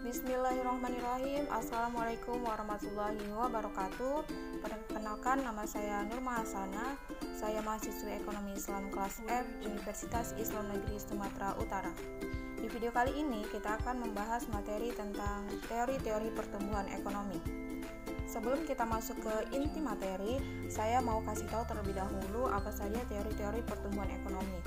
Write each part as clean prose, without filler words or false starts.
Bismillahirrahmanirrahim. Assalamualaikum warahmatullahi wabarakatuh. Perkenalkan, nama saya Nurma Hasana. Saya mahasiswi Ekonomi Islam kelas F Universitas Islam Negeri Sumatera Utara. Di video kali ini kita akan membahas materi tentang teori-teori pertumbuhan ekonomi. Sebelum kita masuk ke inti materi, saya mau kasih tahu terlebih dahulu apa saja teori-teori pertumbuhan ekonomi.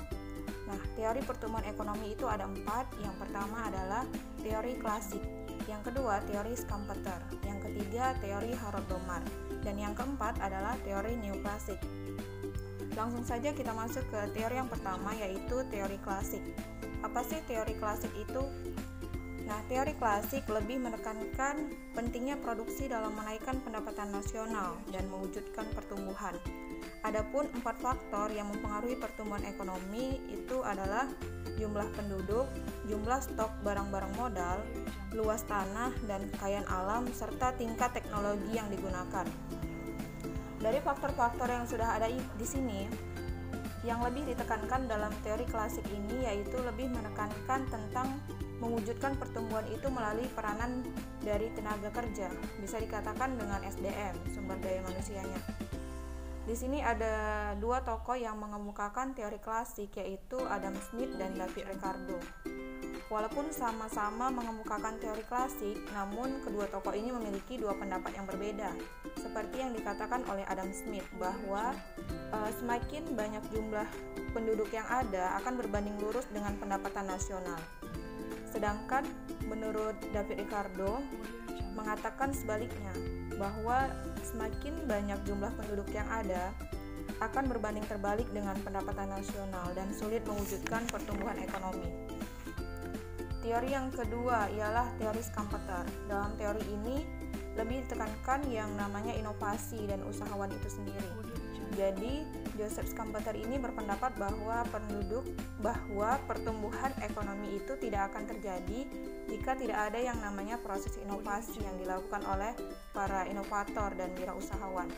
Nah, teori pertumbuhan ekonomi itu ada 4. Yang pertama adalah teori klasik, yang kedua teori Schumpeter, yang ketiga teori Harrod-Domar, dan yang keempat adalah teori neoklasik. Langsung saja kita masuk ke teori yang pertama, yaitu teori klasik. Apa sih teori klasik itu? Nah, teori klasik lebih menekankan pentingnya produksi dalam menaikkan pendapatan nasional dan mewujudkan pertumbuhan. Adapun 4 faktor yang mempengaruhi pertumbuhan ekonomi itu adalah jumlah penduduk, jumlah stok barang-barang modal, luas tanah dan kekayaan alam, serta tingkat teknologi yang digunakan. Dari faktor-faktor yang sudah ada di sini, yang lebih ditekankan dalam teori klasik ini yaitu lebih menekankan tentang mewujudkan pertumbuhan itu melalui peranan dari tenaga kerja, bisa dikatakan dengan SDM, sumber daya manusianya. Di sini ada 2 tokoh yang mengemukakan teori klasik, yaitu Adam Smith dan David Ricardo. Walaupun sama-sama mengemukakan teori klasik, namun kedua tokoh ini memiliki 2 pendapat yang berbeda. Seperti yang dikatakan oleh Adam Smith bahwa semakin banyak jumlah penduduk yang ada akan berbanding lurus dengan pendapatan nasional. Sedangkan menurut David Ricardo mengatakan sebaliknya, bahwa semakin banyak jumlah penduduk yang ada akan berbanding terbalik dengan pendapatan nasional dan sulit mewujudkan pertumbuhan ekonomi. Teori yang kedua ialah teori Schumpeter. Dalam teori ini lebih ditekankan yang namanya inovasi dan usahawan itu sendiri. Jadi, Joseph Schumpeter ini berpendapat bahwa pertumbuhan ekonomi itu tidak akan terjadi jika tidak ada yang namanya proses inovasi yang dilakukan oleh para inovator dan wirausahawan.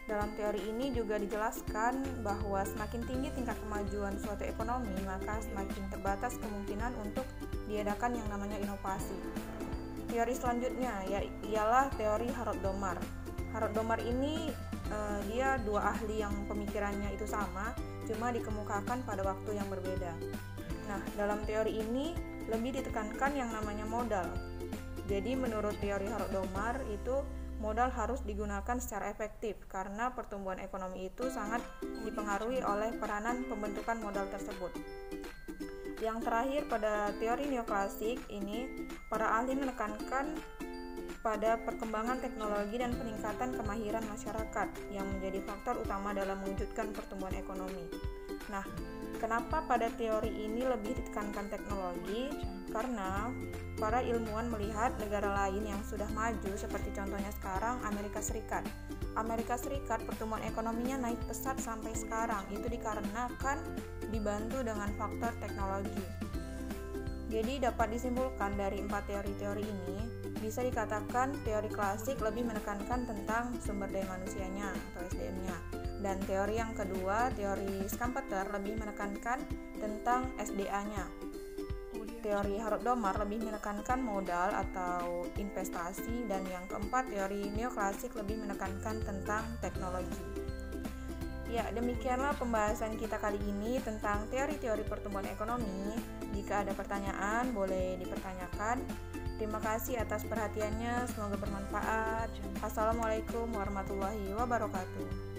Dalam teori ini juga dijelaskan bahwa semakin tinggi tingkat kemajuan suatu ekonomi, maka semakin terbatas kemungkinan untuk diadakan yang namanya inovasi. Teori selanjutnya ialah teori Harrod-Domar. Harrod-Domar ini dia 2 ahli yang pemikirannya itu sama, cuma dikemukakan pada waktu yang berbeda. Nah, dalam teori ini lebih ditekankan yang namanya modal. Jadi menurut teori Harrod-Domar itu modal harus digunakan secara efektif karena pertumbuhan ekonomi itu sangat dipengaruhi oleh peranan pembentukan modal tersebut. Yang terakhir, pada teori neoklasik ini para ahli menekankan pada perkembangan teknologi dan peningkatan kemahiran masyarakat yang menjadi faktor utama dalam mewujudkan pertumbuhan ekonomi. Nah, kenapa pada teori ini lebih ditekankan teknologi? Karena para ilmuwan melihat negara lain yang sudah maju seperti contohnya sekarang Amerika Serikat. Amerika Serikat pertumbuhan ekonominya naik pesat sampai sekarang, itu dikarenakan dibantu dengan faktor teknologi. Jadi dapat disimpulkan dari 4 teori-teori ini, bisa dikatakan teori klasik lebih menekankan tentang sumber daya manusianya atau SDM-nya. Dan teori yang kedua, teori Schumpeter, lebih menekankan tentang SDA-nya. Teori Harrod-Domar lebih menekankan modal atau investasi, dan yang keempat, teori neoklasik lebih menekankan tentang teknologi. Ya, demikianlah pembahasan kita kali ini tentang teori-teori pertumbuhan ekonomi. Jika ada pertanyaan, boleh dipertanyakan. Terima kasih atas perhatiannya, semoga bermanfaat. Assalamualaikum warahmatullahi wabarakatuh.